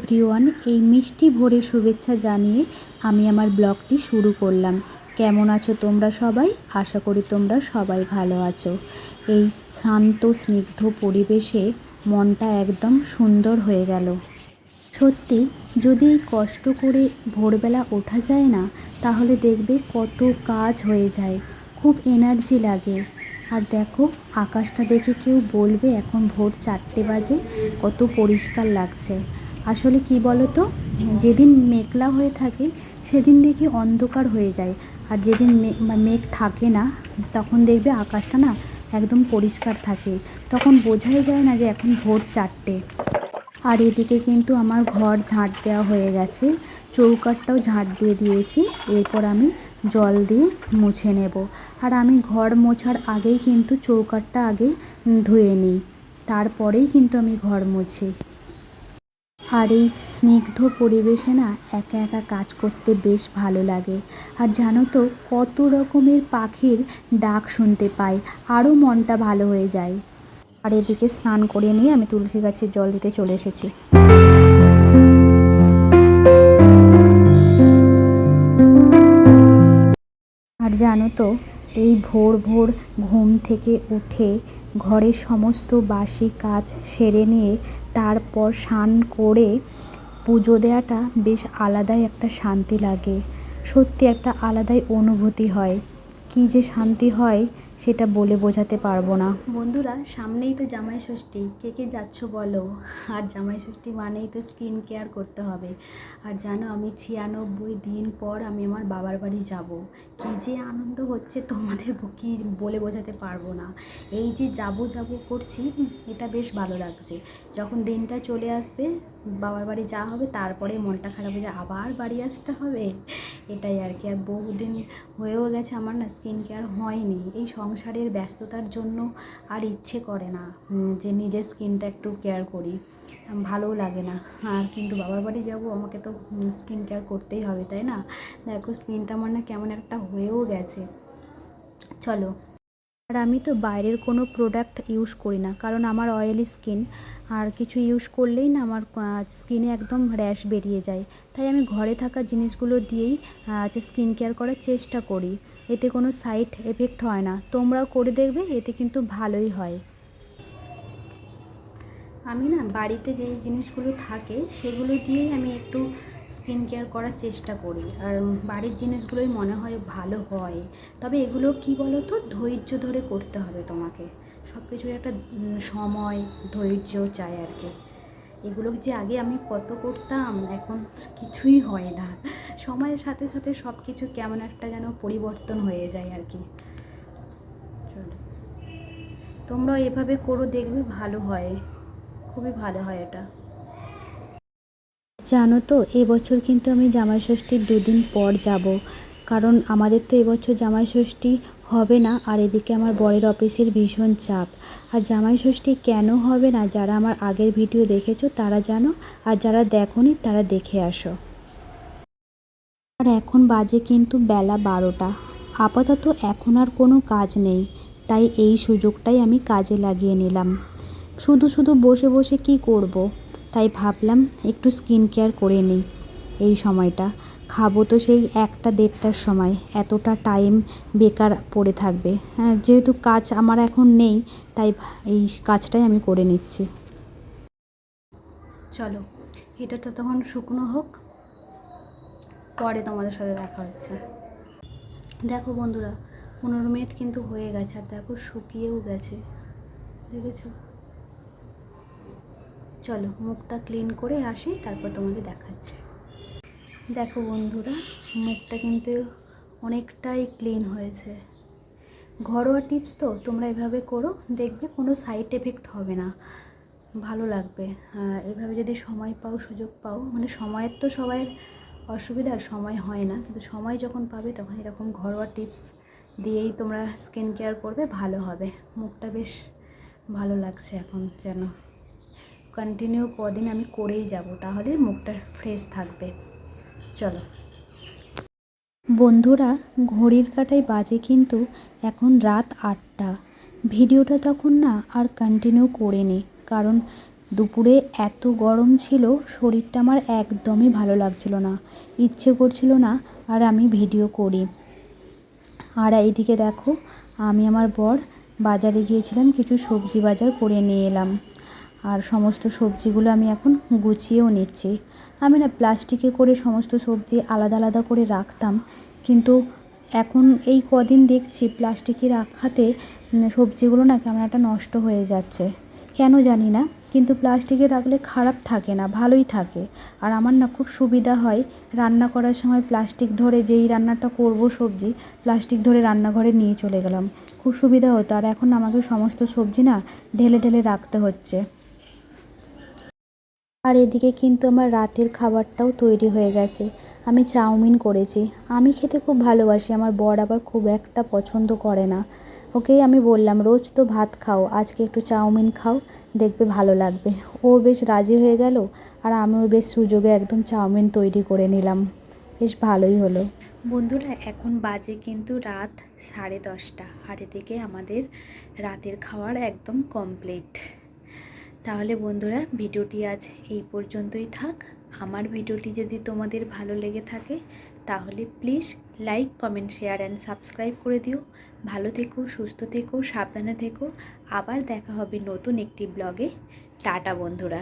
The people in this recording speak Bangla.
এভরিওয়ান, এই মিষ্টি ভোরের শুভেচ্ছা জানিয়ে আমি আমার ব্লগটি শুরু করলাম। কেমন আছো তোমরা সবাই? আশা করি তোমরা সবাই ভালো আছো। এই শান্ত স্নিগ্ধ পরিবেশে মনটা একদম সুন্দর হয়ে গেল। সত্যি, যদি এই কষ্ট করে ভোরবেলা ওঠা যায় না, তাহলে দেখবে কত কাজ হয়ে যায়, খুব এনার্জি লাগে। আর দেখো, আকাশটা দেখে কেউ বলবে এখন ভোর 4টে বাজে, কত পরিষ্কার লাগছে। আসলে কি বলো তো, যেদিন মেঘলা হয়ে থাকে সেদিন দেখি অন্ধকার হয়ে যায়, আর যেদিন মেঘ থাকে না তখন দেখবে আকাশটা না একদম পরিষ্কার থাকে, তখন বোঝাই যায় না যে এখন ভোর 4টে। আর এদিকে কিন্তু আমার ঘর ঝাঁট দেওয়া হয়ে গেছে, চৌকাঠটাও ঝাঁট দিয়ে দিয়েছি। এরপর আমি জল দিয়ে মুছে নেব। আর আমি ঘর মোছার আগেই কিন্তু চৌকাঠটা আগে ধুয়ে নিই, তারপরেই কিন্তু আমি ঘর মুছি। আর এই স্নিগ্ধ পরিবেশে না একা একা কাজ করতে বেশ ভালো লাগে। আর জানো তো, কত রকমের পাখির ডাক শুনতে পাই, আরও মনটা ভালো হয়ে যায়। আর এদিকে স্নান করে নিয়ে আমি তুলসী গাছের জল দিতে চলে এসেছি। আর জানো তো, এই ভোর ভোর ঘুম থেকে উঠে ঘরের সমস্ত বাসি কাজ সেরে নিয়ে তারপর স্নান করে পুজো দেওয়াটা বেশ আলাদাই একটা শান্তি লাগে। সত্যি একটা আলাদাই অনুভূতি হয়, কী যে শান্তি হয় সেটা বলে বোঝাতে পারবো না। বন্ধুরা, সামনেই তো জামাই ষষ্ঠী, কে কে যাচ্ছ বলো? আর জামাই ষষ্ঠী মানেই তো স্কিন কেয়ার করতে হবে। আর জানো, আমি 96 দিন পর আমি আমার বাবার বাড়ি যাব। কী যে আনন্দ হচ্ছে তোমাদের কি বলে বোঝাতে পারবো না। এই যে যাব যাব করছি, এটা বেশ ভালো লাগছে। যখন দিনটা চলে আসবে বাবার বাড়ি যাওয়া হবে, তারপরে মনটা খারাপ হয়ে যায়, আবার বাড়ি আসতে হবে। এটাই আর কি। আর বহুদিন হয়েও গেছে আমার না স্কিন কেয়ার হয়নি, এই সংসারের ব্যস্ততার জন্য আর ইচ্ছে করে না যে নিজের স্কিনটা একটু কেয়ার করি, ভালোও লাগে না। আর কিন্তু বাবার বাড়ি যাব, আমাকে তো স্কিন কেয়ার করতেই হবে, তাই না? দেখো, স্কিনটা আমার না কেমন একটা হয়েও গেছে। চলো। আর আমি তো বাইরের কোনো প্রোডাক্ট ইউজ করি না, কারণ আমার অয়েলি স্কিন, আর কিছু ইউজ করলেই না আমার স্কিনে একদম র্যাশ বেরিয়ে যায়। তাই আমি ঘরে থাকা জিনিসগুলো দিয়েই স্কিন কেয়ার করার চেষ্টা করি। এতে কোনো সাইড এফেক্ট হয় না, তোমরাও করে দেখবে, এতে কিন্তু ভালোই হয়। আমি না বাড়িতে যে জিনিসগুলো থাকে সেগুলো দিয়েই আমি একটু স্কিন কেয়ার করার চেষ্টা করি, আর বাড়ির জিনিসগুলোই মনে হয় ভালো হয়। তবে এগুলো কি বলো তো, ধৈর্য ধরে করতে হবে তোমাকে, সব কিছুর একটা সময় ধৈর্য চাই আর কি। এগুলো যে আগে আমি কত করতাম, এখন কিছুই হয় না। সময়ের সাথে সাথে সব কিছু কেমন একটা যেন পরিবর্তন হয়ে যায় আর কি। তোমরাও এভাবে করো, দেখবে ভালো হয়, খুবই ভালো হয় এটা। জানো তো, এবছর কিন্তু আমি জামাই ষষ্ঠীর 2 দিন পর যাব, কারণ আমাদের তো এবছর জামাই ষষ্ঠী হবে না। আর এদিকে আমার বরের অফিসের ভীষণ চাপ। আর জামাই ষষ্ঠী কেন হবে না, যারা আমার আগের ভিডিও দেখেছো তারা জানো, আর যারা দেখোনি তারা দেখে আসো। আর এখন বাজে কিন্তু বেলা 12টা। আপাতত এখন আর কোনো কাজ নেই, তাই এই সুযোগটাই আমি কাজে লাগিয়ে নিলাম। শুধু শুধু বসে বসে কি করব, তাই ভাবলাম একটু স্কিন কেয়ার করে নিই। এই সময়টা খাবো তো সেই 1টা 1:30টার সময়, এতটা টাইম বেকার পড়ে থাকবে। হ্যাঁ, যেহেতু কাজ আমার এখন নেই, তাই এই কাজটাই আমি করে নিচ্ছি। চলো, এটা তো তখন শুকনো হোক, পরে তোমাদের সাথে দেখা হচ্ছে। দেখো বন্ধুরা, 15 মিনিট কিন্তু হয়ে গেছে, আর দেখো শুকিয়েও গেছে, দেখেছো? চলো মুখটা ক্লিন করে আসি, তারপর তোমাকে দেখাচ্ছি। দেখো বন্ধুরা, মুখটা কিন্তু অনেকটাই ক্লিন হয়েছে। ঘরোয়া টিপস তো, তোমরা এভাবে করো, দেখবে কোনো সাইড এফেক্ট হবে না, ভালো লাগবে। এভাবে যদি সময় পাও, সুযোগ পাও, মানে সময়ের তো সবাই অসুবিধার সময় হয় না, কিন্তু সময় যখন পাবে তখন এরকম ঘরোয়া টিপস দিয়েই তোমরা স্কিন কেয়ার করবে, ভালো হবে। মুখটা বেশ ভালো লাগছে এখন, যেন কন্টিনিউ কদিন আমি করেই যাব, তাহলে মুখটা ফ্রেশ থাকবে। চলো বন্ধুরা, ঘড়ির কাঁটায় বাজে কিন্তু এখন রাত 8টা। ভিডিওটা তখন না আর কন্টিনিউ করিনি, কারণ দুপুরে এত গরম ছিল, শরীরটা আমার একদমই ভালো লাগছিল না, ইচ্ছে করছিল না আর আমি ভিডিও করি। আর এইদিকে দেখো, আমি আমার বর বাজারে গিয়েছিলাম, কিছু সবজি বাজার করে নিয়ে এলাম। আর সমস্ত সবজিগুলো আমি এখন গুছিয়েও নিচ্ছি। আমি না প্লাস্টিকে করে সমস্ত সবজি আলাদা আলাদা করে রাখতাম, কিন্তু এখন এই কদিন দেখছি প্লাস্টিকে রাখাতে সবজিগুলো না কেমন একটা নষ্ট হয়ে যাচ্ছে, কেন জানি না। কিন্তু প্লাস্টিকে রাখলে খারাপ থাকে না, ভালোই থাকে। আর আমার না খুব সুবিধা হয়, রান্না করার সময় প্লাস্টিক ধরে, যেই রান্নাটা করব সবজি, প্লাস্টিক ধরে রান্নাঘরে নিয়ে চলে গেলাম, খুব সুবিধা হতো। আর এখন আমাকে সমস্ত সবজি না ঢেলে ঢেলে রাখতে হচ্ছে। আর এদিকে কিন্তু আমার রাতের খাবারটাও তৈরি হয়ে গেছে। আমি চাউমিন করেছি। আমি খেতে খুব ভালোবাসি, আমার বর আবার খুব একটা পছন্দ করে না। ওকেই আমি বললাম, রোজ তো ভাত খাও, আজকে একটু চাউমিন খাও, দেখবে ভালো লাগবে। ও বেশ রাজি হয়ে গেল, আর আমিও বেশ সুযোগে একদম চাউমিন তৈরি করে নিলাম। বেশ ভালোই হলো। বন্ধুরা, এখন বাজে কিন্তু রাত 10:30, আর এদিকে আমাদের রাতের খাওয়ার একদম কমপ্লিট। তাহলে বন্ধুরা, ভিডিওটি আজ এই পর্যন্তই থাক। আমার ভিডিওটি যদি তোমাদের ভালো লেগে থাকে তাহলে please like, comment, share and subscribe করে দিও। ভালো থেকো, সুস্থ থেকো, সাবধানে থেকো। আবার দেখা হবে নতুন একটি ব্লগে। টাটা বন্ধুরা।